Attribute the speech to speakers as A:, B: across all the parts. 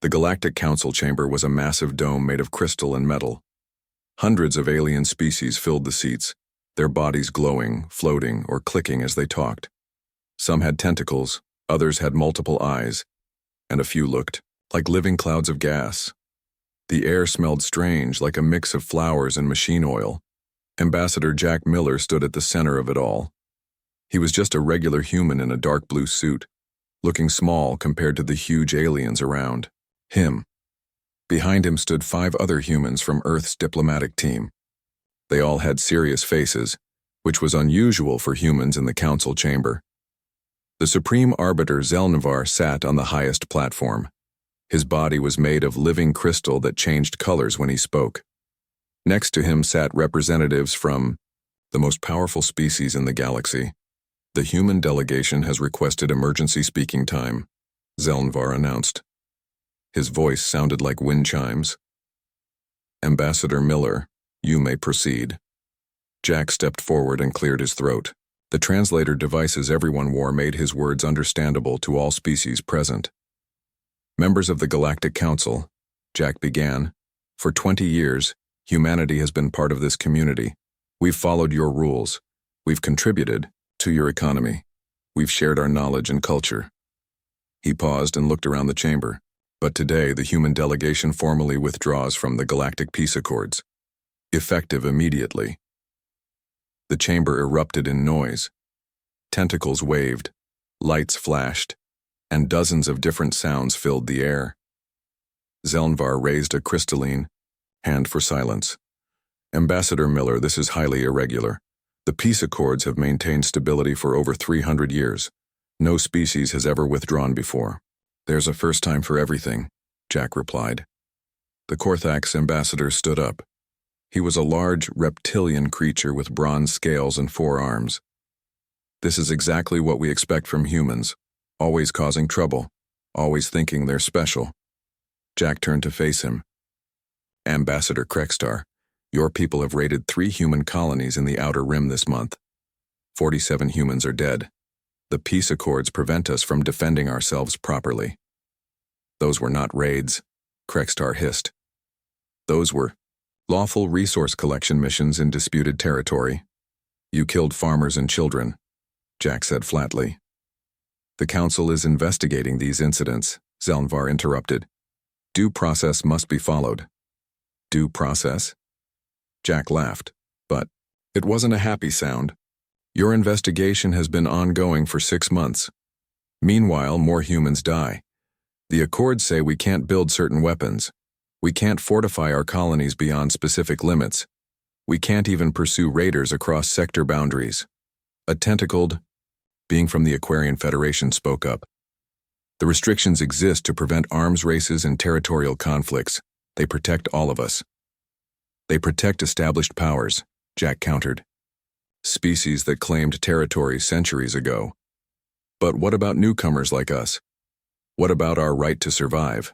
A: The Galactic Council chamber was a massive dome made of crystal and metal. Hundreds of alien species filled the seats, their bodies glowing, floating, or clicking as they talked. Some had tentacles, others had multiple eyes, and a few looked like living clouds of gas. The air smelled strange, like a mix of flowers and machine oil. Ambassador Jack Miller stood at the center of it all. He was just a regular human in a dark blue suit, looking small compared to the huge aliens around him. Behind him stood 5 other humans from Earth's diplomatic team. They all had serious faces, which was unusual for humans in the council chamber. The Supreme Arbiter Zelnavar sat on the highest platform. His body was made of living crystal that changed colors when he spoke. Next to him sat representatives from the most powerful species in the galaxy. The human delegation has requested emergency speaking time, Zelnavar announced. His voice sounded like wind chimes. Ambassador Miller, you may proceed. Jack stepped forward and cleared his throat. The translator devices everyone wore made his words understandable to all species present. Members of the Galactic Council, Jack began, for 20 years, humanity has been part of this community. We've followed your rules. We've contributed to your economy. We've shared our knowledge and culture. He paused and looked around the chamber. But today, the human delegation formally withdraws from the Galactic Peace Accords, effective immediately. The chamber erupted in noise. Tentacles waved, lights flashed, and dozens of different sounds filled the air. Zelnavar raised a crystalline hand for silence. Ambassador Miller, this is highly irregular. The peace accords have maintained stability for over 300 years. No species has ever withdrawn before. There's a first time for everything, Jack replied. The Korthax ambassador stood up. He was a large reptilian creature with bronze scales and 4 arms. This is exactly what we expect from humans, always causing trouble, always thinking they're special. Jack turned to face him. Ambassador Krextar, your people have raided 3 human colonies in the Outer Rim this month. 47 humans are dead. The peace accords prevent us from defending ourselves properly. Those were not raids, Krextar hissed. Those were lawful resource collection missions in disputed territory. You killed farmers and children, Jack said flatly. The council is investigating these incidents, Zelnavar interrupted. Due process must be followed. Due process? Jack laughed, but it wasn't a happy sound. Your investigation has been ongoing for 6 months. Meanwhile, more humans die. The Accords say we can't build certain weapons. We can't fortify our colonies beyond specific limits. We can't even pursue raiders across sector boundaries. A tentacled being from the Aquarian Federation spoke up. The restrictions exist to prevent arms races and territorial conflicts. They protect all of us. They protect established powers, Jack countered. Species that claimed territory centuries ago. But what about newcomers like us? What about our right to survive?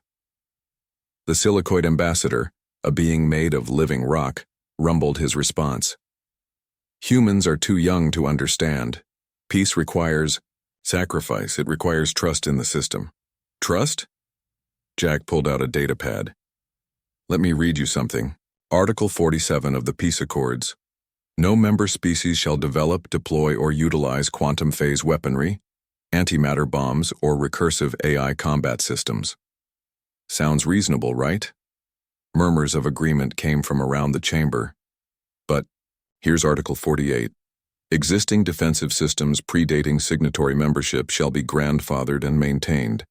A: The Silicoid ambassador, a being made of living rock, rumbled his response. Humans are too young to understand. Peace requires sacrifice. It requires trust in the system. Trust? Jack pulled out a data pad. Let me read you something. Article 47 of the Peace Accords. No member species shall develop, deploy, or utilize quantum phase weaponry, antimatter bombs, or recursive AI combat systems. Sounds reasonable, right? Murmurs of agreement came from around the chamber. But here's Article 48. Existing defensive systems predating signatory membership shall be grandfathered and maintained.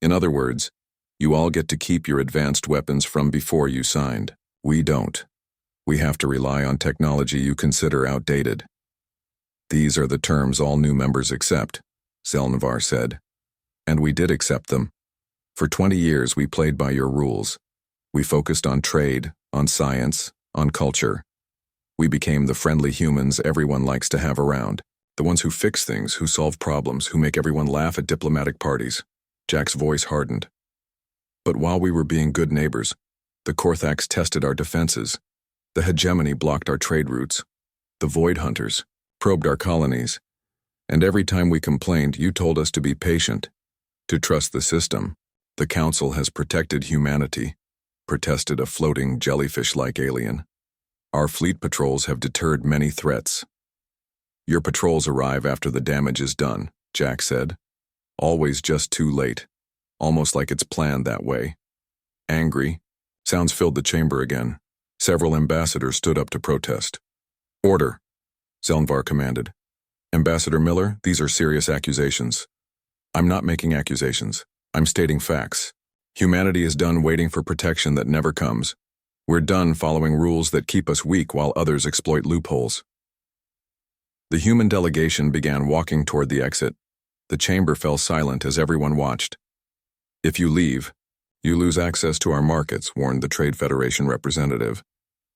A: In other words, you all get to keep your advanced weapons from before you signed. We don't. We have to rely on technology you consider outdated. These are the terms all new members accept, Zelnavar said. And we did accept them. For 20 years we played by your rules. We focused on trade, on science, on culture. We became the friendly humans everyone likes to have around. The ones who fix things, who solve problems, who make everyone laugh at diplomatic parties. Jack's voice hardened. But while we were being good neighbors, the Korthax tested our defenses. The hegemony blocked our trade routes. The Void Hunters probed our colonies. And every time we complained, you told us to be patient, to trust the system. The Council has protected humanity, protested a floating jellyfish-like alien. Our fleet patrols have deterred many threats. Your patrols arrive after the damage is done, Jack said. Always just too late, almost like it's planned that way. Angry, sounds filled the chamber again. Several ambassadors stood up to protest. Order, Zelnvar commanded. Ambassador Miller, these are serious accusations. I'm not making accusations. I'm stating facts. Humanity is done waiting for protection that never comes. We're done following rules that keep us weak while others exploit loopholes. The human delegation began walking toward the exit. The chamber fell silent as everyone watched. If you leave, you lose access to our markets, warned the Trade Federation representative.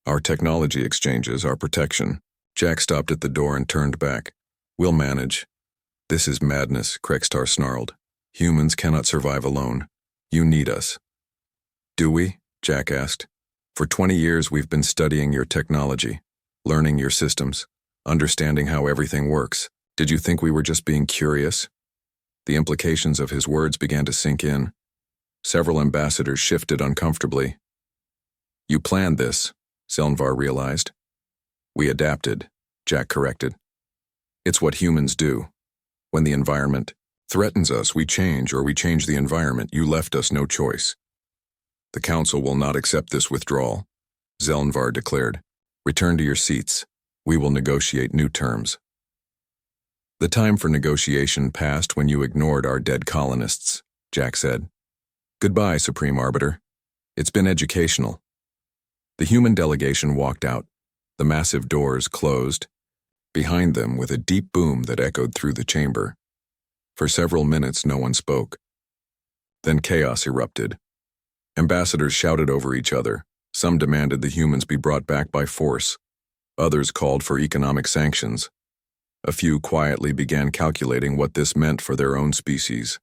A: Our technology exchanges, our protection. Jack stopped at the door and turned back. We'll manage. This is madness, Krextar snarled. Humans cannot survive alone. You need us. Do we? Jack asked. For 20 years we've been studying your technology, learning your systems, understanding how everything works. Did you think we were just being curious? The implications of his words began to sink in. Several ambassadors shifted uncomfortably. You planned this, Zelnvar realized. We adapted, Jack corrected. It's what humans do. When the environment threatens us, we change, or we change the environment. You left us no choice. The Council will not accept this withdrawal, Zelnvar declared. Return to your seats. We will negotiate new terms. The time for negotiation passed when you ignored our dead colonists, Jack said. Goodbye, Supreme Arbiter. It's been educational. The human delegation walked out. The massive doors closed. Behind them, with a deep boom that echoed through the chamber. For several minutes, no one spoke. Then chaos erupted. Ambassadors shouted over each other. Some demanded the humans be brought back by force. Others called for economic sanctions. A few quietly began calculating what this meant for their own species.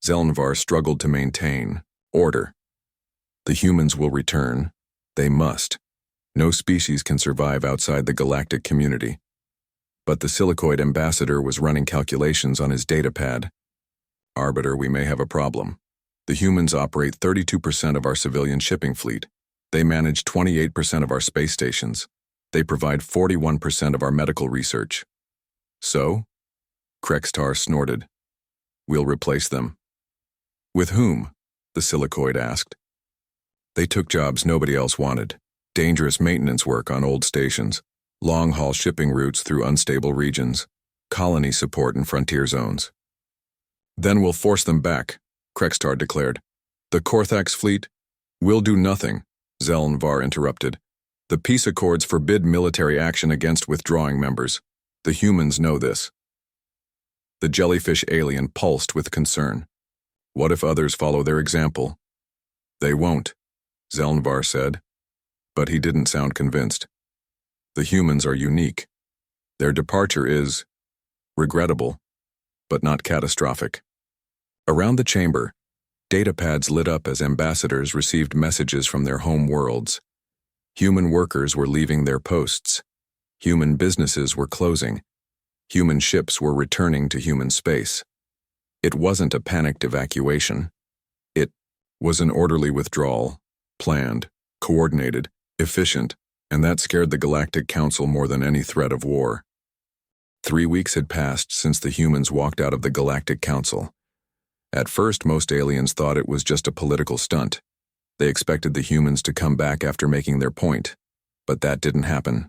A: Zelnvar struggled to maintain order. The humans will return. They must. No species can survive outside the galactic community. But the Silicoid ambassador was running calculations on his datapad. Arbiter, we may have a problem. The humans operate 32% of our civilian shipping fleet. They manage 28% of our space stations. They provide 41% of our medical research. So? Krextar snorted. We'll replace them. With whom? The Silicoid asked. They took jobs nobody else wanted. Dangerous maintenance work on old stations, long-haul shipping routes through unstable regions, colony support in frontier zones. Then we'll force them back, Krextar declared. The Korthax fleet? We'll do nothing, Zelnvar interrupted. The peace accords forbid military action against withdrawing members. The humans know this. The jellyfish alien pulsed with concern. What if others follow their example? They won't, Zelnvar said. But he didn't sound convinced. The humans are unique. Their departure is regrettable, but not catastrophic. Around the chamber, datapads lit up as ambassadors received messages from their home worlds. Human workers were leaving their posts. Human businesses were closing. Human ships were returning to human space. It wasn't a panicked evacuation. It was an orderly withdrawal, planned, coordinated, efficient, and that scared the Galactic Council more than any threat of war. 3 weeks had passed since the humans walked out of the Galactic Council. At first, most aliens thought it was just a political stunt. They expected the humans to come back after making their point, but that didn't happen.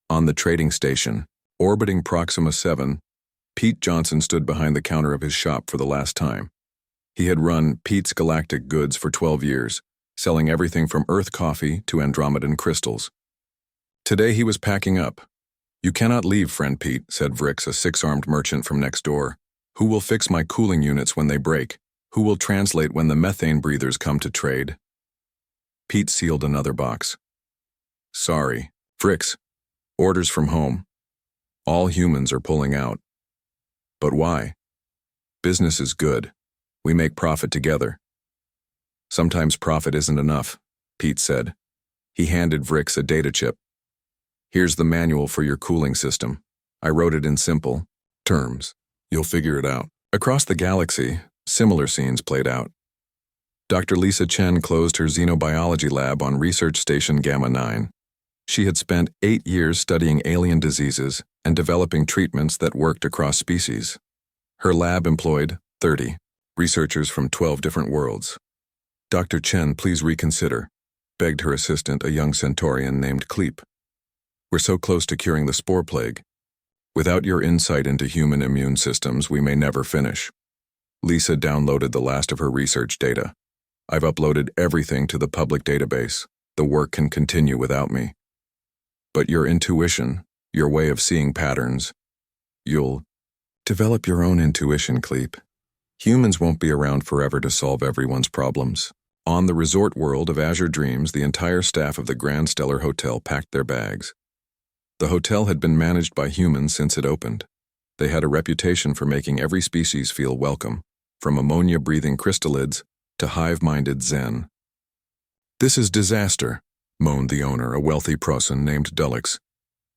A: On the trading station, orbiting Proxima 7, Pete Johnson stood behind the counter of his shop for the last time. He had run Pete's Galactic Goods for 12 years, selling everything from Earth coffee to Andromedan crystals. Today he was packing up. You cannot leave, friend Pete, said Vrix, a 6-armed merchant from next door. Who will fix my cooling units when they break? Who will translate when the methane breathers come to trade? Pete sealed another box. Sorry, Vrix. Orders from home. All humans are pulling out. But why? Business is good. We make profit together. Sometimes profit isn't enough, Pete said. He handed Vrix a data chip. Here's the manual for your cooling system. I wrote it in simple terms. You'll figure it out. Across the galaxy, similar scenes played out. Dr. Lisa Chen closed her xenobiology lab on Research Station Gamma 9. She had spent 8 years studying alien diseases and developing treatments that worked across species. Her lab employed 30 researchers from 12 different worlds. Dr. Chen, please reconsider, begged her assistant, a young Centaurian named Kleep. We're so close to curing the spore plague. Without your insight into human immune systems, we may never finish. Lisa downloaded the last of her research data. I've uploaded everything to the public database. The work can continue without me. But your intuition, your way of seeing patterns, you'll develop your own intuition, Kleep. Humans won't be around forever to solve everyone's problems. On the resort world of Azure Dreams, the entire staff of the Grand Stellar Hotel packed their bags. The hotel had been managed by humans since it opened. They had a reputation for making every species feel welcome, from ammonia-breathing crystallids to hive-minded Zen. This is disaster, moaned the owner, a wealthy Prosan named Dullix.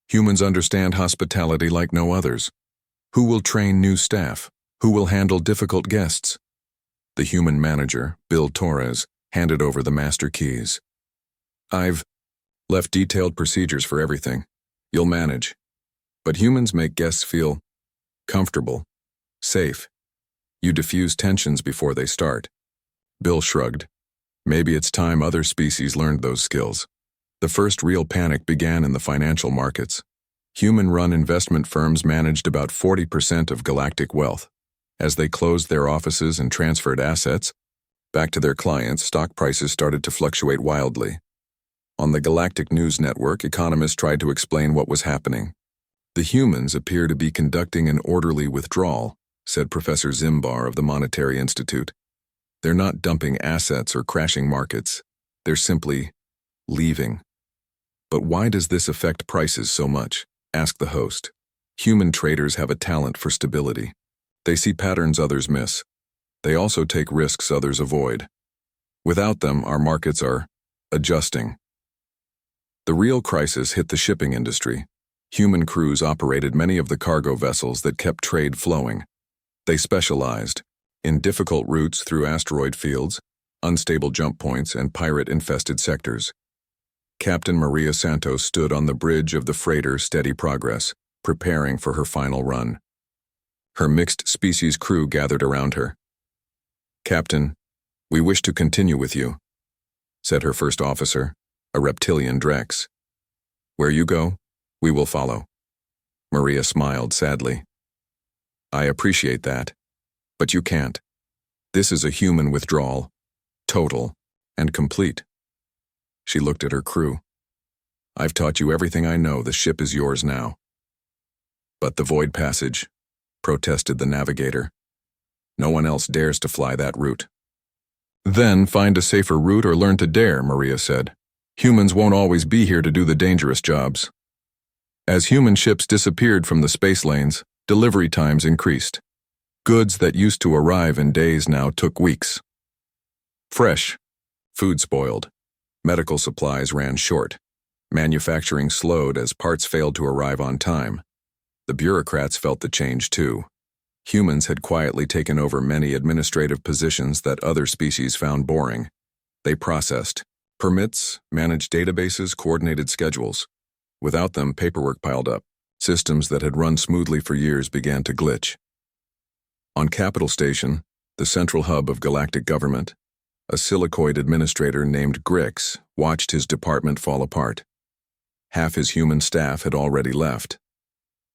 A: Humans understand hospitality like no others. Who will train new staff? Who will handle difficult guests? The human manager, Bill Torres, handed over the master keys. I've left detailed procedures for everything. You'll manage. But humans make guests feel comfortable, safe. You diffuse tensions before they start. Bill shrugged. Maybe it's time other species learned those skills. The first real panic began in the financial markets. Human-run investment firms managed about 40% of galactic wealth. As they closed their offices and transferred assets back to their clients, stock prices started to fluctuate wildly. On the Galactic News Network, economists tried to explain what was happening. The humans appear to be conducting an orderly withdrawal, said Professor Zimbar of the Monetary Institute. They're not dumping assets or crashing markets. They're simply leaving. But why does this affect prices so much? Asked the host. Human traders have a talent for stability. They see patterns others miss. They also take risks others avoid. Without them, our markets are adjusting. The real crisis hit the shipping industry. Human crews operated many of the cargo vessels that kept trade flowing. They specialized in difficult routes through asteroid fields, unstable jump points, and pirate-infested sectors. Captain Maria Santos stood on the bridge of the freighter Steady Progress, preparing for her final run. Her mixed-species crew gathered around her. Captain, we wish to continue with you, said her first officer, a reptilian Drex. Where you go, we will follow. Maria smiled sadly. I appreciate that, but you can't. This is a human withdrawal, total and complete. She looked at her crew. I've taught you everything I know. The ship is yours now. But the void passage, protested the navigator. No one else dares to fly that route. Then find a safer route or learn to dare, Maria said. Humans won't always be here to do the dangerous jobs. As human ships disappeared from the space lanes, delivery times increased. Goods that used to arrive in days now took weeks. Fresh. Food spoiled. Medical supplies ran short. Manufacturing slowed as parts failed to arrive on time. The bureaucrats felt the change too. Humans had quietly taken over many administrative positions that other species found boring. They processed permits, managed databases, coordinated schedules. Without them, paperwork piled up. Systems that had run smoothly for years began to glitch. On Capital Station, the central hub of galactic government, a silicoid administrator named Grix watched his department fall apart. Half his human staff had already left.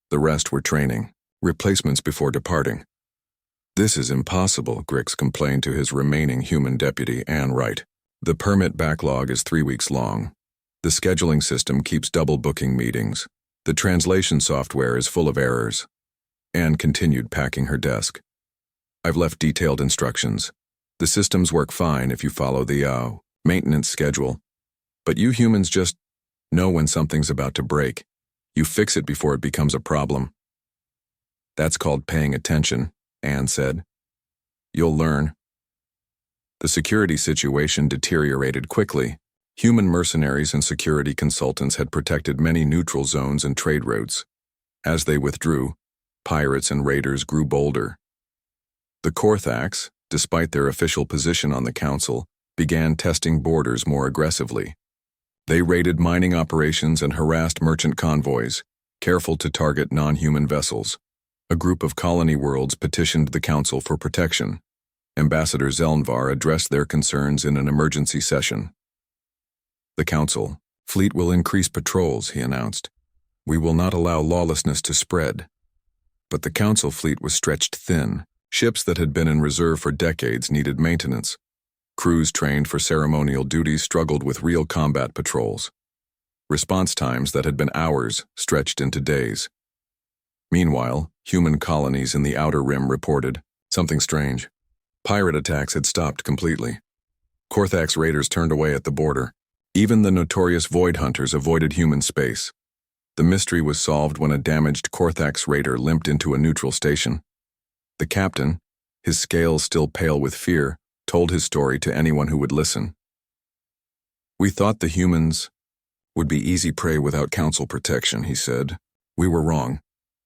A: The rest were training, replacements before departing. This is impossible, Grix complained to his remaining human deputy, Anne Wright. The permit backlog is 3 weeks long. The scheduling system keeps double booking meetings. The translation software is full of errors. Anne continued packing her desk. I've left detailed instructions. The systems work fine if you follow the maintenance schedule. But you humans just know when something's about to break. You fix it before it becomes a problem. That's called paying attention, Anne said. You'll learn. The security situation deteriorated quickly. Human mercenaries and security consultants had protected many neutral zones and trade routes. As they withdrew, pirates and raiders grew bolder. The Korthax, despite their official position on the council, began testing borders more aggressively. They raided mining operations and harassed merchant convoys, careful to target non-human vessels. A group of colony worlds petitioned the council for protection. Ambassador Zelnvar addressed their concerns in an emergency session. The council, fleet will increase patrols, he announced. We will not allow lawlessness to spread. But the council fleet was stretched thin. Ships that had been in reserve for decades needed maintenance. Crews trained for ceremonial duties struggled with real combat patrols. Response times that had been hours stretched into days. Meanwhile, human colonies in the Outer Rim reported something strange. Pirate attacks had stopped completely. Korthax raiders turned away at the border. Even the notorious Void Hunters avoided human space. The mystery was solved when a damaged Korthax raider limped into a neutral station. The captain, his scales still pale with fear, told his story to anyone who would listen. We thought the humans would be easy prey without council protection, he said. We were wrong.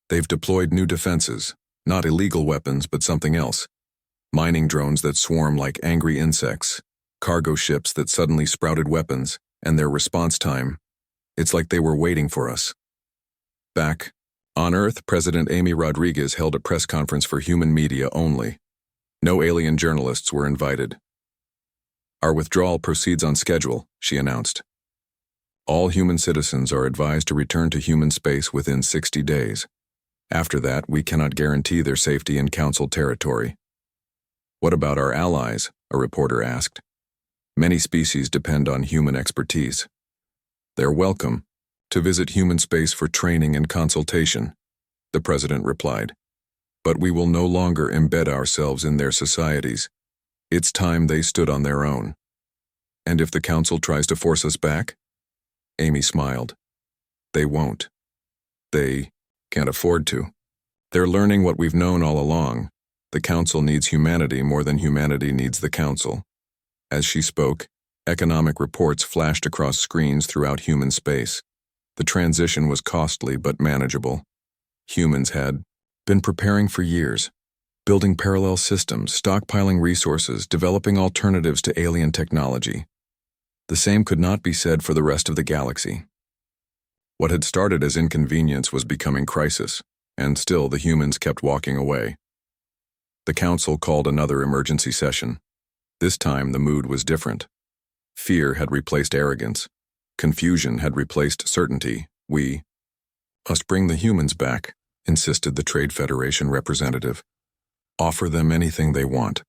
A: They've deployed new defenses, not illegal weapons, but something else. Mining drones that swarm like angry insects, cargo ships that suddenly sprouted weapons, and their response time. It's like they were waiting for us. Back on Earth, President Amy Rodriguez held a press conference for human media only. No alien journalists were invited. Our withdrawal proceeds on schedule, she announced. All human citizens are advised to return to human space within 60 days. After that, we cannot guarantee their safety in council territory. What about our allies? A reporter asked. Many species depend on human expertise. They're welcome to visit human space for training and consultation, the president replied. But we will no longer embed ourselves in their societies. It's time they stood on their own. And if the council tries to force us back? Amy smiled. They won't. They can't afford to. They're learning what we've known all along. The council needs humanity more than humanity needs the council. As she spoke, economic reports flashed across screens throughout human space. The transition was costly but manageable. Humans had been preparing for years, building parallel systems, stockpiling resources, developing alternatives to alien technology. The same could not be said for the rest of the galaxy. What had started as inconvenience was becoming crisis, and still the humans kept walking away. The council called another emergency session. This time the mood was different. Fear had replaced arrogance. Confusion had replaced certainty. We must bring the humans back, insisted the Trade Federation representative. Offer them anything they want.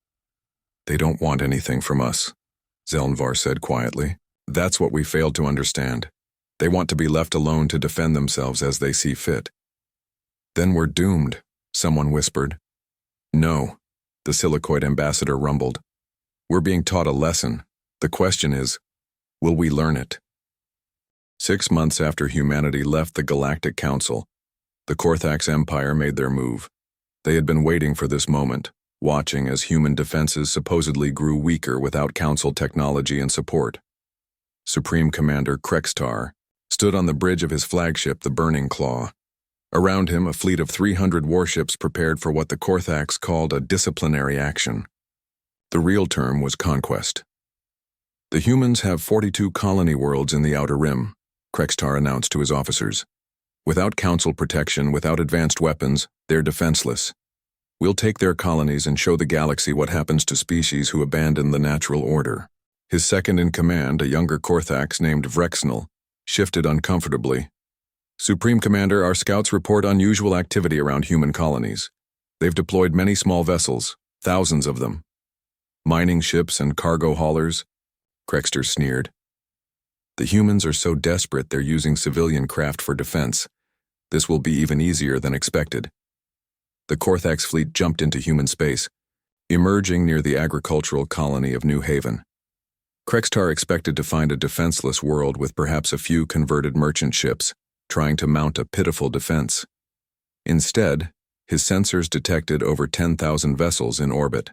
A: They don't want anything from us, Zelnvar said quietly. That's what we failed to understand. They want to be left alone to defend themselves as they see fit. Then we're doomed, someone whispered. No, the Silicoid ambassador rumbled. We're being taught a lesson. The question is, will we learn it? 6 months after humanity left the Galactic Council, the Korthax Empire made their move. They had been waiting for this moment, watching as human defenses supposedly grew weaker without Council technology and support. Supreme Commander Krextar stood on the bridge of his flagship, the Burning Claw. Around him, a fleet of 300 warships prepared for what the Korthax called a disciplinary action. The real term was conquest. The humans have 42 colony worlds in the Outer Rim, Krextar announced to his officers. Without council protection, without advanced weapons, they're defenseless. We'll take their colonies and show the galaxy what happens to species who abandon the natural order. His second-in-command, a younger Korthax named Vrexnel, shifted uncomfortably. Supreme Commander, our scouts report unusual activity around human colonies. They've deployed many small vessels, thousands of them. Mining ships and cargo haulers, Krextar sneered. The humans are so desperate they're using civilian craft for defense. This will be even easier than expected. The Korthax fleet jumped into human space, emerging near the agricultural colony of New Haven. Krextar expected to find a defenseless world with perhaps a few converted merchant ships, trying to mount a pitiful defense. Instead, his sensors detected over 10,000 vessels in orbit.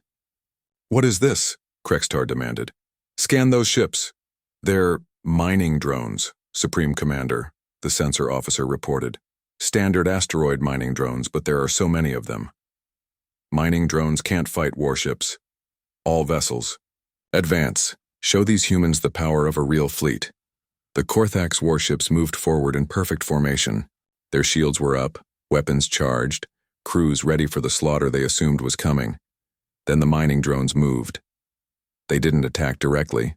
A: What is this? Krextar demanded. Scan those ships. They're mining drones, Supreme Commander, the sensor officer reported. Standard asteroid mining drones, but there are so many of them. Mining drones can't fight warships. All vessels. Advance. Show these humans the power of a real fleet. The Korthax warships moved forward in perfect formation. Their shields were up, weapons charged, crews ready for the slaughter they assumed was coming. Then the mining drones moved. They didn't attack directly.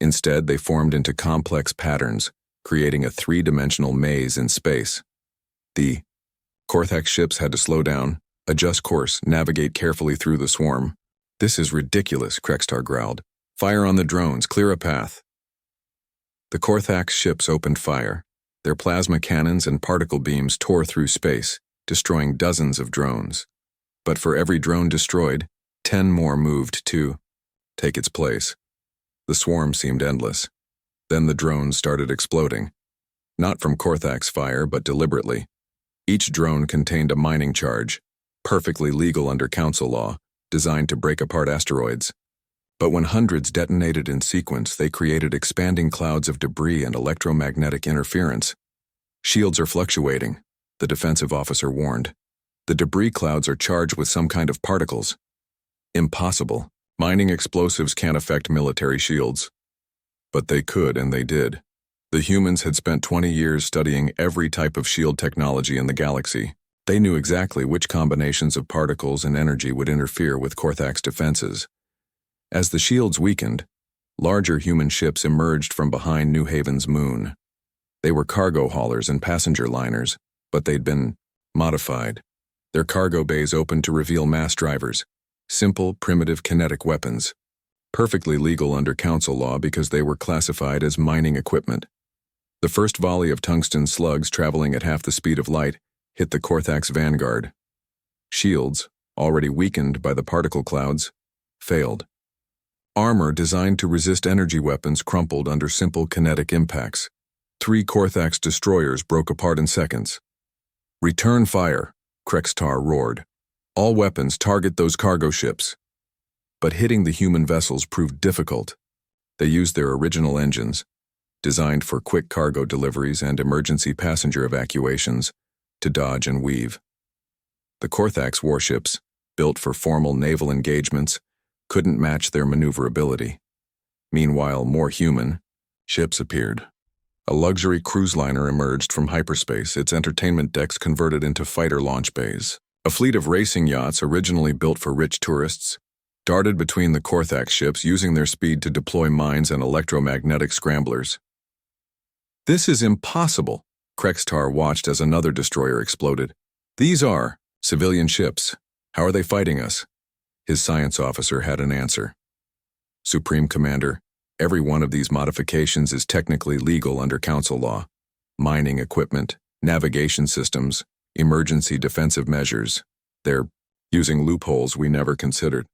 A: Instead, they formed into complex patterns, creating a three-dimensional maze in space. The Korthax ships had to slow down, adjust course, navigate carefully through the swarm. "This is ridiculous," Krextar growled. "Fire on the drones, clear a path." The Korthax ships opened fire. Their plasma cannons and particle beams tore through space, destroying dozens of drones. But for every drone destroyed, 10 more moved to take its place. The swarm seemed endless. Then the drones started exploding. Not from Korthax fire, but deliberately. Each drone contained a mining charge, perfectly legal under council law, designed to break apart asteroids. But when hundreds detonated in sequence, they created expanding clouds of debris and electromagnetic interference. "Shields are fluctuating," the defensive officer warned. "The debris clouds are charged with some kind of particles." "Impossible. Mining explosives can't affect military shields." But they could, and they did. The humans had spent 20 years studying every type of shield technology in the galaxy. They knew exactly which combinations of particles and energy would interfere with Korthax defenses. As the shields weakened, larger human ships emerged from behind New Haven's moon. They were cargo haulers and passenger liners, but they'd been modified. Their cargo bays opened to reveal mass drivers, simple, primitive kinetic weapons, perfectly legal under council law because they were classified as mining equipment. The first volley of tungsten slugs traveling at half the speed of light hit the Korthax vanguard. Shields, already weakened by the particle clouds, failed. Armor designed to resist energy weapons crumpled under simple kinetic impacts. 3 Korthax destroyers broke apart in seconds. "Return fire," Krextar roared. "All weapons target those cargo ships." But hitting the human vessels proved difficult. They used their original engines, designed for quick cargo deliveries and emergency passenger evacuations, to dodge and weave. The Korthax warships, built for formal naval engagements, couldn't match their maneuverability. Meanwhile, more human ships appeared. A luxury cruise liner emerged from hyperspace, its entertainment decks converted into fighter launch bays. A fleet of racing yachts, originally built for rich tourists, darted between the Korthax ships, using their speed to deploy mines and electromagnetic scramblers. "This is impossible," Krextar watched as another destroyer exploded. "These are civilian ships. How are they fighting us?" His science officer had an answer. "Supreme Commander, every one of these modifications is technically legal under council law. Mining equipment, navigation systems, emergency defensive measures. They're using loopholes we never considered."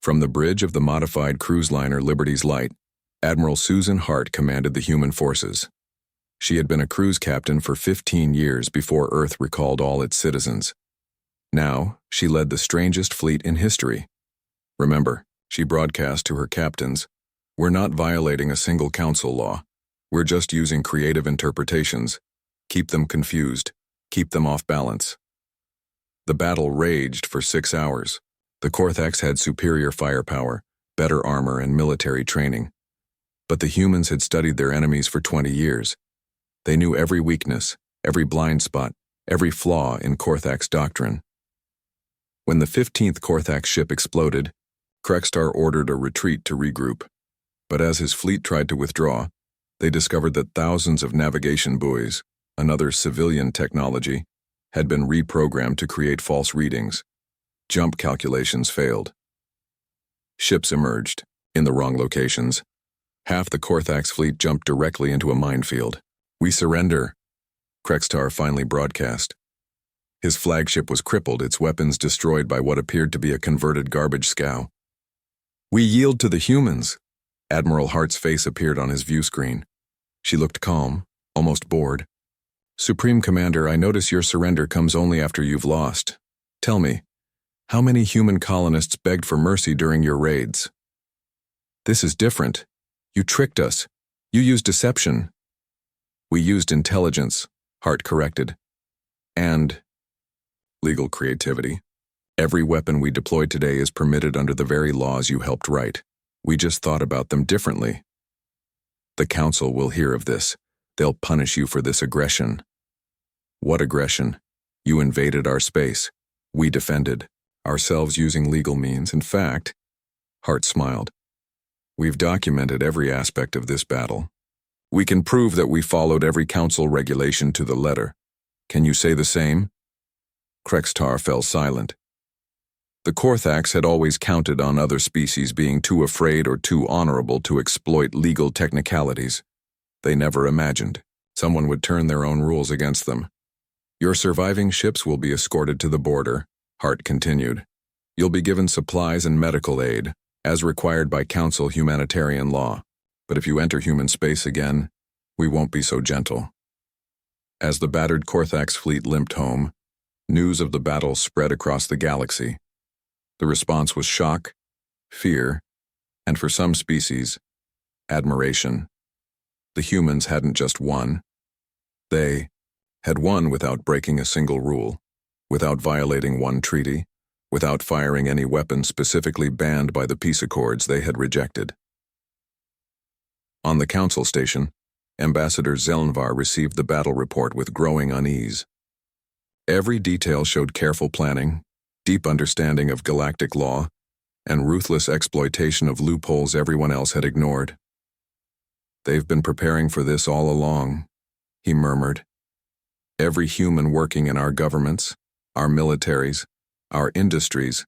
A: From the bridge of the modified cruise liner Liberty's Light, Admiral Susan Hart commanded the human forces. She had been a cruise captain for 15 years before Earth recalled all its citizens. Now, she led the strangest fleet in history. Remember, she broadcast to her captains, "We're not violating a single council law. We're just using creative interpretations. Keep them confused. Keep them off balance." The battle raged for 6 hours. The Korthax had superior firepower, better armor, and military training. But the humans had studied their enemies for 20 years. They knew every weakness, every blind spot, every flaw in Korthax doctrine. When the 15th Korthax ship exploded, Krextar ordered a retreat to regroup. But as his fleet tried to withdraw, they discovered that thousands of navigation buoys, another civilian technology, had been reprogrammed to create false readings. Jump calculations failed. Ships emerged, in the wrong locations. Half the Korthax fleet jumped directly into a minefield. "We surrender," Krextar finally broadcast. His flagship was crippled, its weapons destroyed by what appeared to be a converted garbage scow. "We yield to the humans." Admiral Hart's face appeared on his view screen. She looked calm, almost bored. "Supreme Commander, I notice your surrender comes only after you've lost. Tell me, how many human colonists begged for mercy during your raids?" "This is different. You tricked us. You used deception." "We used intelligence," Hart corrected. "And legal creativity." Every weapon we deploy today is permitted under the very laws you helped write. We just thought about them differently. The Council will hear of this. They'll punish you for this aggression. What aggression? You invaded our space. We defended ourselves using legal means. In fact, Hart smiled. We've documented every aspect of this battle. We can prove that we followed every Council regulation to the letter. Can you say the same? Krextar fell silent. The Korthax had always counted on other species being too afraid or too honorable to exploit legal technicalities. They never imagined someone would turn their own rules against them. Your surviving ships will be escorted to the border, Hart continued. You'll be given supplies and medical aid, as required by Council humanitarian law. But if you enter human space again, we won't be so gentle. As the battered Korthax fleet limped home, news of the battle spread across the galaxy. The response was shock, fear, and for some species, admiration. The humans hadn't just won. They had won without breaking a single rule, without violating one treaty, without firing any weapon specifically banned by the peace accords they had rejected. On the Council station, Ambassador Zelnvar received the battle report with growing unease. Every detail showed careful planning, deep understanding of galactic law, and ruthless exploitation of loopholes everyone else had ignored. They've been preparing for this all along, he murmured. Every human working in our governments, our militaries, our industries,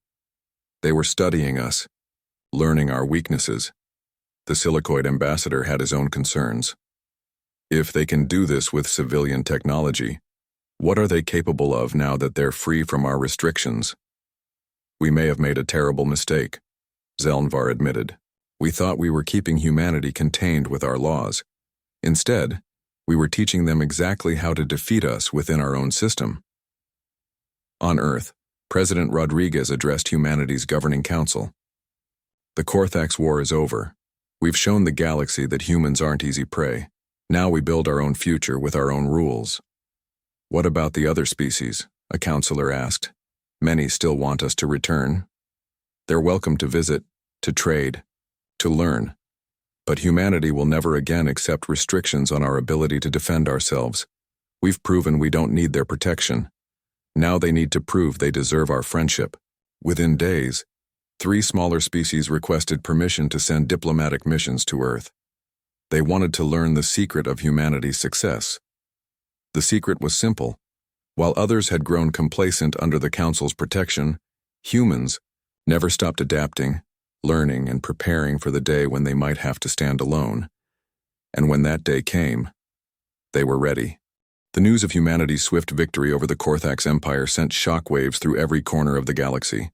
A: they were studying us, learning our weaknesses. The Silicoid ambassador had his own concerns. If they can do this with civilian technology, what are they capable of now that they're free from our restrictions? We may have made a terrible mistake, Zelnvar admitted. We thought we were keeping humanity contained with our laws. Instead, we were teaching them exactly how to defeat us within our own system. On Earth, President Rodriguez addressed humanity's governing council. The Korthax War is over. We've shown the galaxy that humans aren't easy prey. Now we build our own future with our own rules. What about the other species? A counselor asked. Many still want us to return. They're welcome to visit, to trade, to learn. But humanity will never again accept restrictions on our ability to defend ourselves. We've proven we don't need their protection. Now they need to prove they deserve our friendship. Within days, 3 smaller species requested permission to send diplomatic missions to Earth. They wanted to learn the secret of humanity's success. The secret was simple. While others had grown complacent under the Council's protection, humans never stopped adapting, learning, and preparing for the day when they might have to stand alone. And when that day came, they were ready. The news of humanity's swift victory over the Korthax Empire sent shockwaves through every corner of the galaxy.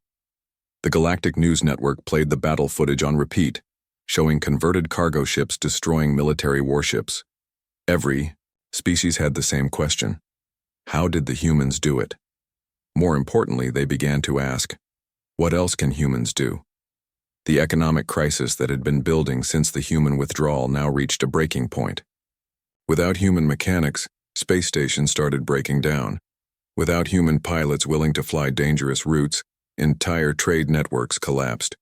A: The Galactic News Network played the battle footage on repeat, showing converted cargo ships destroying military warships. Every species had the same question. How did the humans do it? More importantly, they began to ask, what else can humans do? The economic crisis that had been building since the human withdrawal now reached a breaking point. Without human mechanics, space stations started breaking down. Without human pilots willing to fly dangerous routes, entire trade networks collapsed.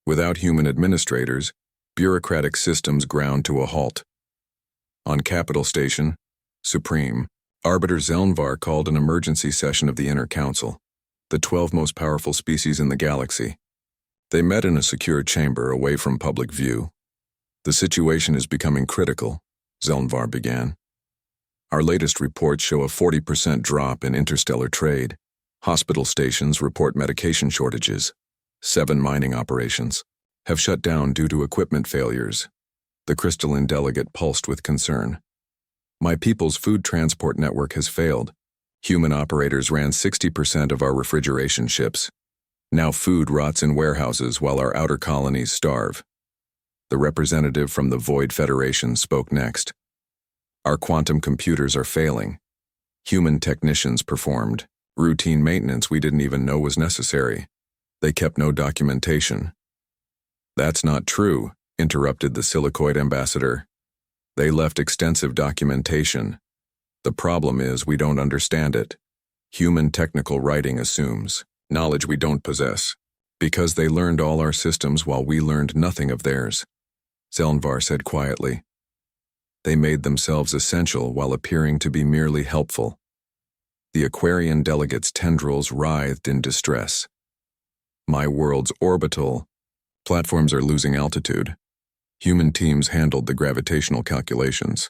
A: Without human administrators, bureaucratic systems ground to a halt. On Capital Station, Supreme, Arbiter Zelnvar called an emergency session of the Inner Council, the 12 most powerful species in the galaxy. They met in a secure chamber away from public view. The situation is becoming critical, Zelnvar began. Our latest reports show a 40% drop in interstellar trade. Hospital stations report medication shortages. 7 mining operations have shut down due to equipment failures. The crystalline delegate pulsed with concern. My people's food transport network has failed. Human operators ran 60% of our refrigeration ships. Now food rots in warehouses while our outer colonies starve. The representative from the Void Federation spoke next. Our quantum computers are failing. Human technicians performed routine maintenance we didn't even know was necessary. They kept no documentation. That's not true, interrupted the Silicoid ambassador. They left extensive documentation. The problem is we don't understand it. Human technical writing assumes knowledge we don't possess, because they learned all our systems while we learned nothing of theirs, Zelnvar said quietly. They made themselves essential while appearing to be merely helpful. The Aquarian delegate's tendrils writhed in distress. My world's orbital platforms are losing altitude. Human teams handled the gravitational calculations.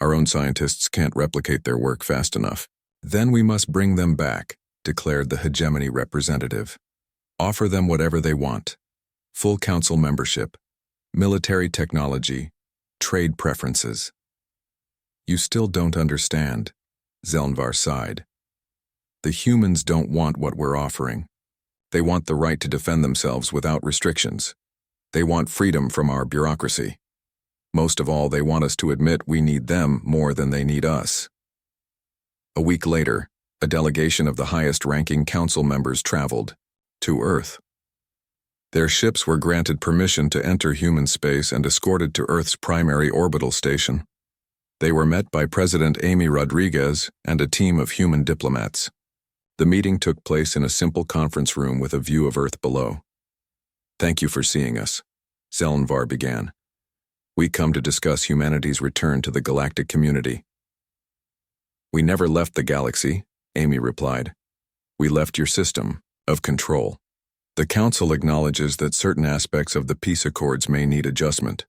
A: Our own scientists can't replicate their work fast enough. Then we must bring them back, declared the hegemony representative. Offer them whatever they want. Full council membership, military technology, trade preferences. You still don't understand, Zelnvar sighed. The humans don't want what we're offering. They want the right to defend themselves without restrictions. They want freedom from our bureaucracy. Most of all, they want us to admit we need them more than they need us. A week later, a delegation of the highest-ranking council members traveled to Earth. Their ships were granted permission to enter human space and escorted to Earth's primary orbital station. They were met by President Amy Rodriguez and a team of human diplomats. The meeting took place in a simple conference room with a view of Earth below. Thank you for seeing us, Zelnvar began. We come to discuss humanity's return to the galactic community. We never left the galaxy, Amy replied. We left your system of control. The Council acknowledges that certain aspects of the peace accords may need adjustment,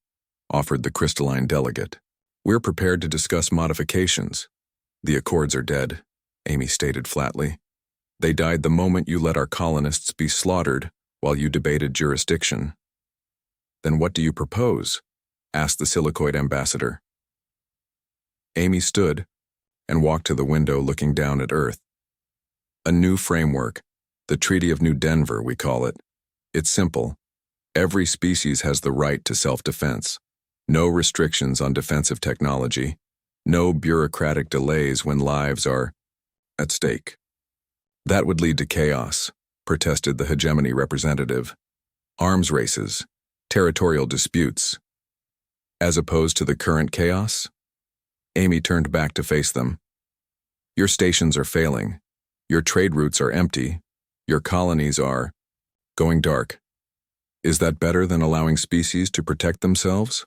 A: offered the crystalline delegate. We're prepared to discuss modifications. The accords are dead, Amy stated flatly. They died the moment you let our colonists be slaughtered while you debated jurisdiction. Then what do you propose? Asked the Silicoid ambassador. Amy stood and walked to the window looking down at Earth. A new framework, the Treaty of New Denver, we call it. It's simple. Every species has the right to self-defense. No restrictions on defensive technology. No bureaucratic delays when lives are at stake. That would lead to chaos, protested the hegemony representative. Arms races, territorial disputes. As opposed to the current chaos? Amy turned back to face them. Your stations are failing. Your trade routes are empty. Your colonies are going dark. Is that better than allowing species to protect themselves?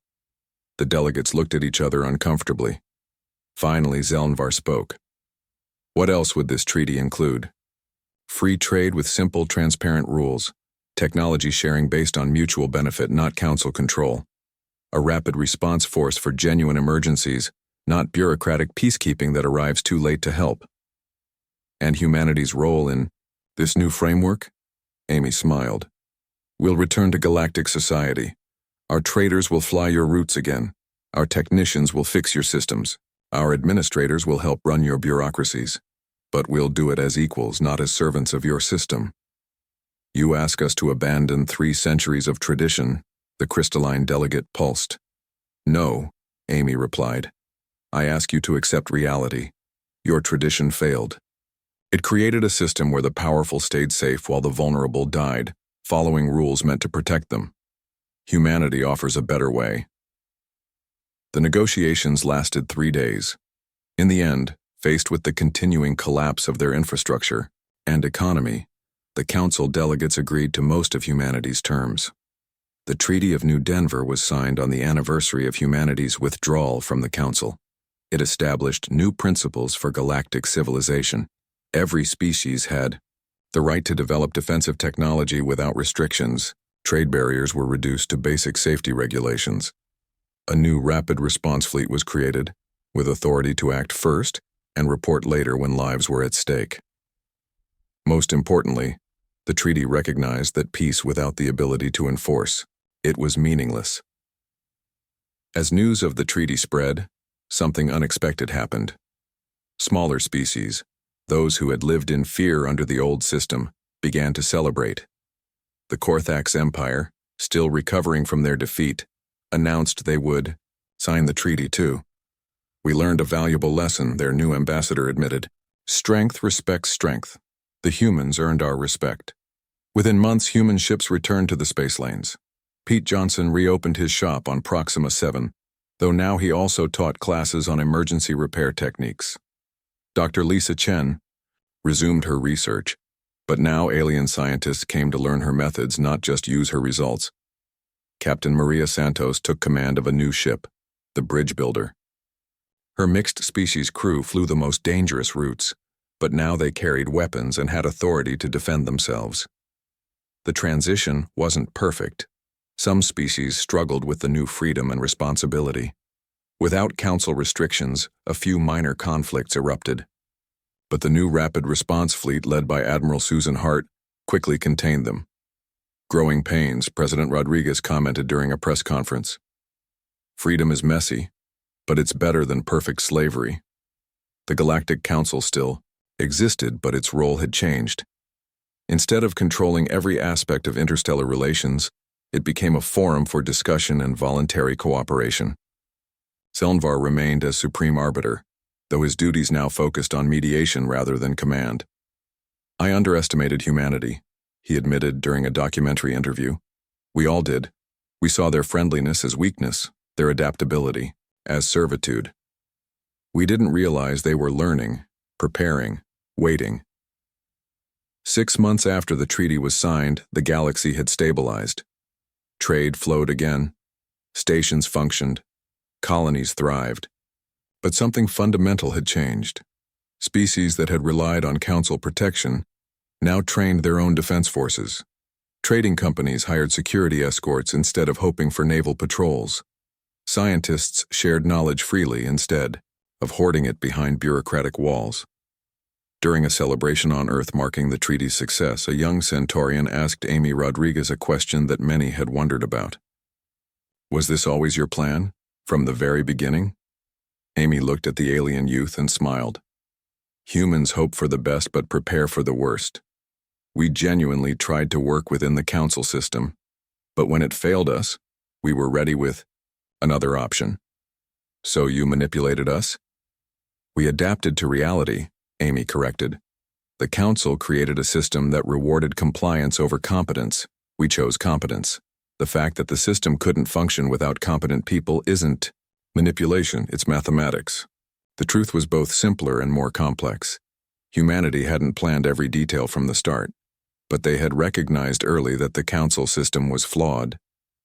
A: The delegates looked at each other uncomfortably. Finally, Zelnvar spoke. What else would this treaty include? Free trade with simple, transparent rules. Technology sharing based on mutual benefit, not council control. A rapid response force for genuine emergencies, not bureaucratic peacekeeping that arrives too late to help. And humanity's role in this new framework? Amy smiled. We'll return to galactic society. Our traders will fly your routes again. Our technicians will fix your systems. Our administrators will help run your bureaucracies. But we'll do it as equals, not as servants of your system. You ask us to abandon 3 centuries of tradition, the crystalline delegate pulsed. No, Amy replied. I ask you to accept reality. Your tradition failed. It created a system where the powerful stayed safe while the vulnerable died, following rules meant to protect them. Humanity offers a better way. The negotiations lasted 3 days. In the end, faced with the continuing collapse of their infrastructure and economy, the Council delegates agreed to most of humanity's terms. The Treaty of New Denver was signed on the anniversary of humanity's withdrawal from the Council. It established new principles for galactic civilization. Every species had the right to develop defensive technology without restrictions. Trade barriers were reduced to basic safety regulations. A new rapid response fleet was created, with authority to act first and report later when lives were at stake. Most importantly, the treaty recognized that peace without the ability to enforce it was meaningless. As news of the treaty spread, something unexpected happened. Smaller species, those who had lived in fear under the old system, began to celebrate. The Korthax Empire, still recovering from their defeat, announced they would sign the treaty too. We learned a valuable lesson, their new ambassador admitted. Strength respects strength. The humans earned our respect. Within months, human ships returned to the space lanes. Pete Johnson reopened his shop on Proxima 7, though now he also taught classes on emergency repair techniques. Dr. Lisa Chen resumed her research, But now alien scientists came to learn her methods, not just use her results. Captain Maria Santos took command of a new ship, the Bridge Builder. Her mixed-species crew flew the most dangerous routes, but now they carried weapons and had authority to defend themselves. The transition wasn't perfect. Some species struggled with the new freedom and responsibility. Without council restrictions, a few minor conflicts erupted. But the new rapid response fleet led by Admiral Susan Hart quickly contained them. Growing pains, President Rodriguez commented during a press conference. Freedom is messy, but it's better than perfect slavery. The Galactic Council still existed, but its role had changed. Instead of controlling every aspect of interstellar relations, it became a forum for discussion and voluntary cooperation. Zelnvar remained as supreme arbiter, though his duties now focused on mediation rather than command. I underestimated humanity, he admitted during a documentary interview. We all did. We saw their friendliness as weakness, their adaptability as servitude. We didn't realize they were learning, preparing, waiting. 6 months after the treaty was signed, the galaxy had stabilized. Trade flowed again. Stations functioned. Colonies thrived. But something fundamental had changed. Species that had relied on council protection now trained their own defense forces. Trading companies hired security escorts instead of hoping for naval patrols. Scientists shared knowledge freely instead of hoarding it behind bureaucratic walls. During a celebration on Earth marking the treaty's success, a young Centaurian asked Amy Rodriguez a question that many had wondered about. Was this always your plan, from the very beginning? Amy looked at the alien youth and smiled. Humans hope for the best but prepare for the worst. We genuinely tried to work within the council system, but when it failed us, we were ready with another option. So you manipulated us? We adapted to reality, Amy corrected. The council created a system that rewarded compliance over competence. We chose competence. The fact that the system couldn't function without competent people isn't manipulation, it's mathematics. The truth was both simpler and more complex. Humanity hadn't planned every detail from the start, but they had recognized early that the council system was flawed.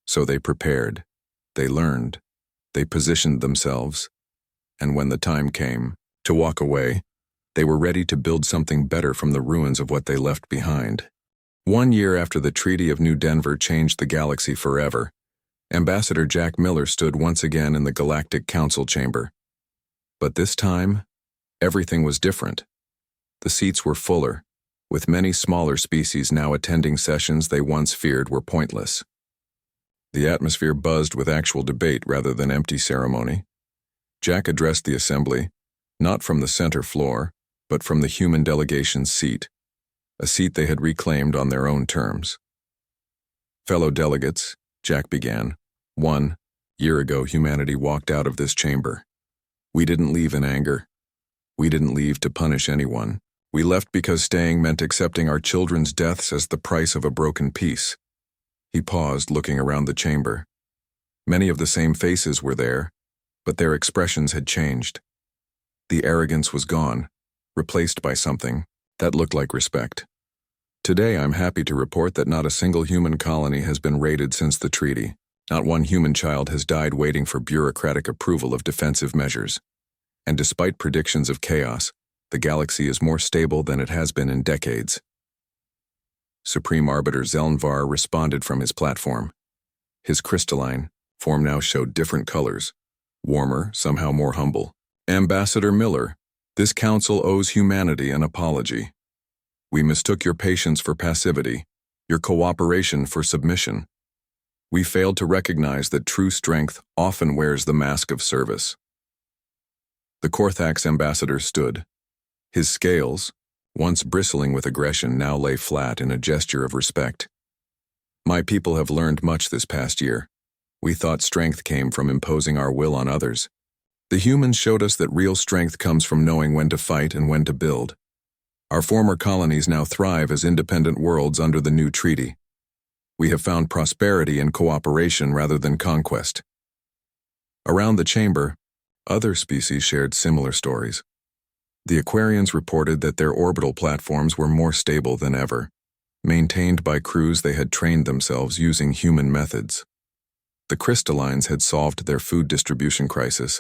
A: So they prepared, they learned, they positioned themselves, and when the time came to walk away, they were ready to build something better from the ruins of what they left behind. 1 year after the Treaty of New Denver changed the galaxy forever, Ambassador Jack Miller stood once again in the Galactic Council chamber. But this time, everything was different. The seats were fuller, with many smaller species now attending sessions they once feared were pointless. The atmosphere buzzed with actual debate rather than empty ceremony. Jack addressed the assembly, not from the center floor, but from the human delegation's seat, a seat they had reclaimed on their own terms. Fellow delegates, Jack began, 1 year ago humanity walked out of this chamber. We didn't leave in anger. We didn't leave to punish anyone. We left because staying meant accepting our children's deaths as the price of a broken peace. He paused, looking around the chamber. Many of the same faces were there, but their expressions had changed. The arrogance was gone, replaced by something that looked like respect. Today I'm happy to report that not a single human colony has been raided since the treaty. Not one human child has died waiting for bureaucratic approval of defensive measures. And despite predictions of chaos, the galaxy is more stable than it has been in decades. Supreme Arbiter Zelnvar responded from his platform. His crystalline form now showed different colors, warmer, somehow more humble. Ambassador Miller, this council owes humanity an apology. We mistook your patience for passivity, your cooperation for submission. We failed to recognize that true strength often wears the mask of service. The Korthax ambassador stood. His scales, once bristling with aggression, now lay flat in a gesture of respect. My people have learned much this past year. We thought strength came from imposing our will on others. The humans showed us that real strength comes from knowing when to fight and when to build. Our former colonies now thrive as independent worlds under the new treaty. We have found prosperity in cooperation rather than conquest. Around the chamber, other species shared similar stories. The Aquarians reported that their orbital platforms were more stable than ever, maintained by crews they had trained themselves using human methods. The crystallines had solved their food distribution crisis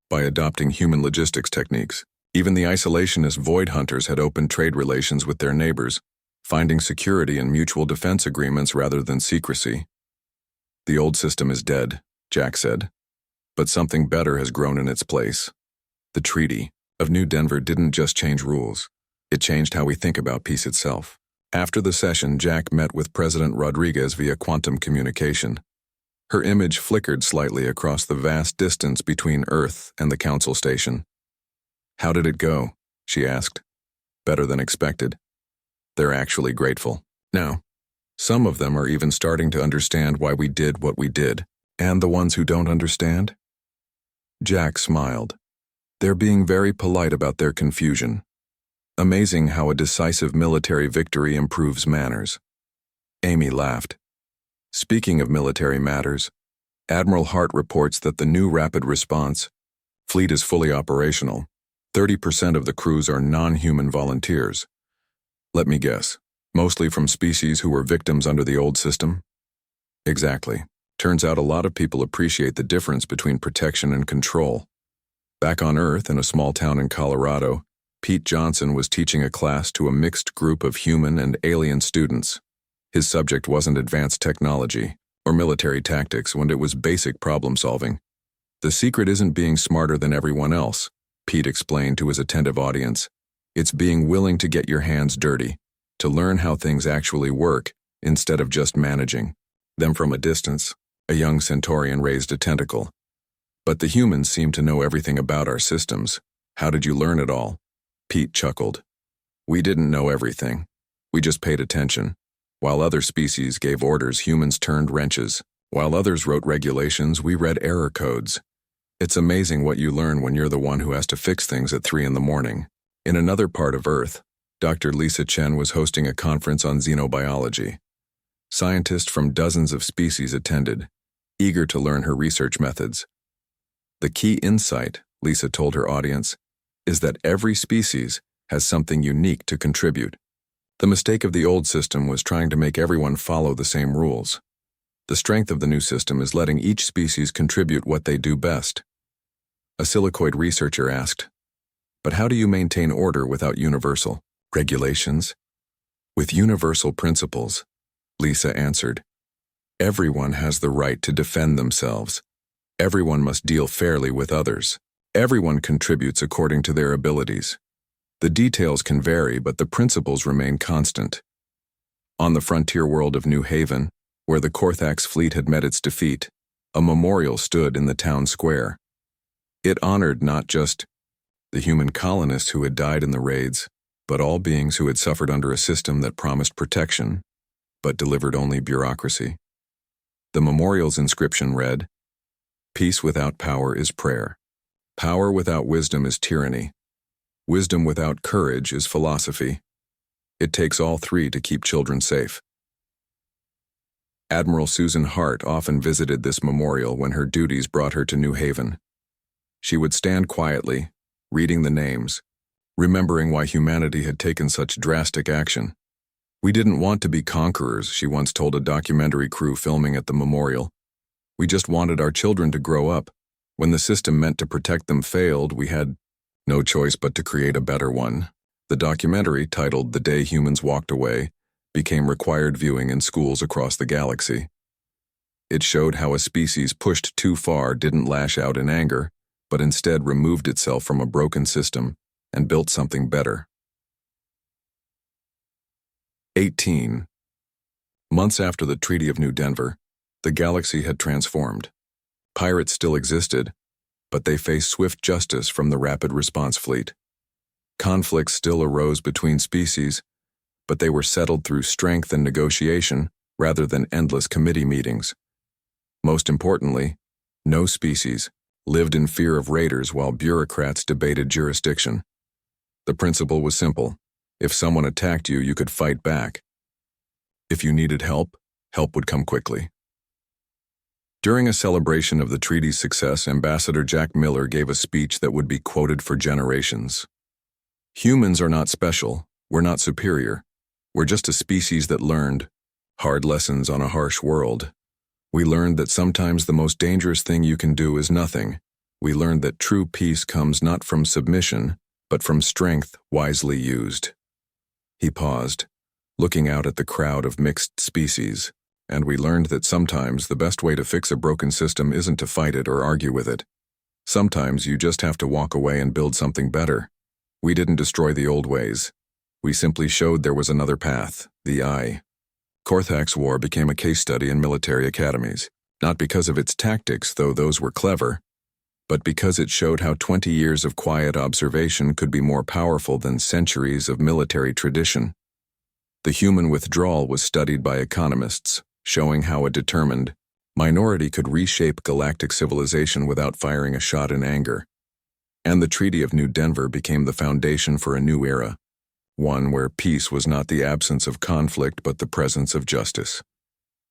A: by adopting human logistics techniques. Even the isolationist void hunters had opened trade relations with their neighbors, finding security in mutual defense agreements rather than secrecy. The old system is dead, Jack said, but something better has grown in its place. The Treaty of New Denver didn't just change rules, it changed how we think about peace itself. After the session, Jack met with President Rodriguez via quantum communication. Her image flickered slightly across the vast distance between Earth and the council station. "How did it go?" she asked. "Better than expected." They're actually grateful. Now, some of them are even starting to understand why we did what we did. And the ones who don't understand? Jack smiled. They're being very polite about their confusion. Amazing how a decisive military victory improves manners. Amy laughed. Speaking of military matters, Admiral Hart reports that the new rapid response fleet is fully operational. 30% of the crews are non-human volunteers. Let me guess, mostly from species who were victims under the old system? Exactly. Turns out a lot of people appreciate the difference between protection and control. Back on Earth, in a small town in Colorado, Pete Johnson was teaching a class to a mixed group of human and alien students. His subject wasn't advanced technology or military tactics when it was basic problem solving. The secret isn't being smarter than everyone else, Pete explained to his attentive audience. It's being willing to get your hands dirty, to learn how things actually work instead of just managing them from a distance. A young Centaurian raised a tentacle. But the humans seem to know everything about our systems. How did you learn it all? Pete chuckled. We didn't know everything. We just paid attention. While other species gave orders, humans turned wrenches. While others wrote regulations, we read error codes. It's amazing what you learn when you're the one who has to fix things at 3 in the morning. In another part of Earth, Dr. Lisa Chen was hosting a conference on xenobiology. Scientists from dozens of species attended, eager to learn her research methods. The key insight, Lisa told her audience, is that every species has something unique to contribute. The mistake of the old system was trying to make everyone follow the same rules. The strength of the new system is letting each species contribute what they do best. A silicoid researcher asked, but how do you maintain order without universal regulations? With universal principles, Lisa answered. Everyone has the right to defend themselves. Everyone must deal fairly with others. Everyone contributes according to their abilities. The details can vary, but the principles remain constant. On the frontier world of New Haven, where the Korthax fleet had met its defeat, a memorial stood in the town square. It honored not just the human colonists who had died in the raids, but all beings who had suffered under a system that promised protection, but delivered only bureaucracy. The memorial's inscription read, "Peace without power is prayer. Power without wisdom is tyranny. Wisdom without courage is philosophy. It takes all three to keep children safe." Admiral Susan Hart often visited this memorial when her duties brought her to New Haven. She would stand quietly, reading the names, remembering why humanity had taken such drastic action. We didn't want to be conquerors, she once told a documentary crew filming at the memorial. We just wanted our children to grow up. When the system meant to protect them failed, we had no choice but to create a better one. The documentary, titled The Day Humans Walked Away, became required viewing in schools across the galaxy. It showed how a species pushed too far didn't lash out in anger, but instead removed itself from a broken system and built something better. 18. Months after the Treaty of New Denver, the galaxy had transformed. Pirates still existed, but they faced swift justice from the Rapid Response Fleet. Conflicts still arose between species, but they were settled through strength and negotiation rather than endless committee meetings. Most importantly, no species lived in fear of raiders while bureaucrats debated jurisdiction. The principle was simple. If someone attacked you, you could fight back. If you needed help, help would come quickly. During a celebration of the treaty's success, Ambassador Jack Miller gave a speech that would be quoted for generations. Humans are not special, we're not superior. We're just a species that learned hard lessons on a harsh world. We learned that sometimes the most dangerous thing you can do is nothing. We learned that true peace comes not from submission, but from strength wisely used. He paused, looking out at the crowd of mixed species, and we learned that sometimes the best way to fix a broken system isn't to fight it or argue with it. Sometimes you just have to walk away and build something better. We didn't destroy the old ways. We simply showed there was another path, the eye. Korthak's War became a case study in military academies, not because of its tactics, though those were clever, but because it showed how 20 years of quiet observation could be more powerful than centuries of military tradition. The human withdrawal was studied by economists, showing how a determined minority could reshape galactic civilization without firing a shot in anger. And the Treaty of New Denver became the foundation for a new era, one where peace was not the absence of conflict but the presence of justice.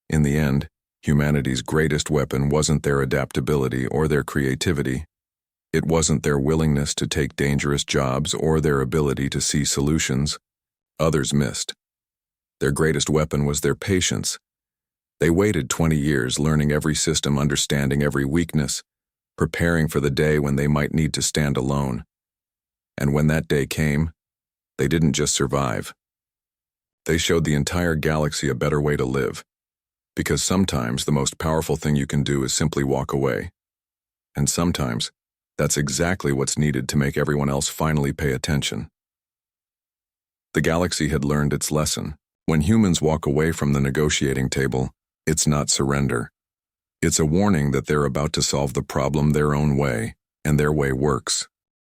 A: In the end, humanity's greatest weapon wasn't their adaptability or their creativity. It wasn't their willingness to take dangerous jobs or their ability to see solutions others missed. Their greatest weapon was their patience. They waited 20 years, learning every system, understanding every weakness, preparing for the day when they might need to stand alone. And when that day came, they didn't just survive. They showed the entire galaxy a better way to live. Because sometimes the most powerful thing you can do is simply walk away. And sometimes, that's exactly what's needed to make everyone else finally pay attention. The galaxy had learned its lesson. When humans walk away from the negotiating table, it's not surrender. It's a warning that they're about to solve the problem their own way, and their way works.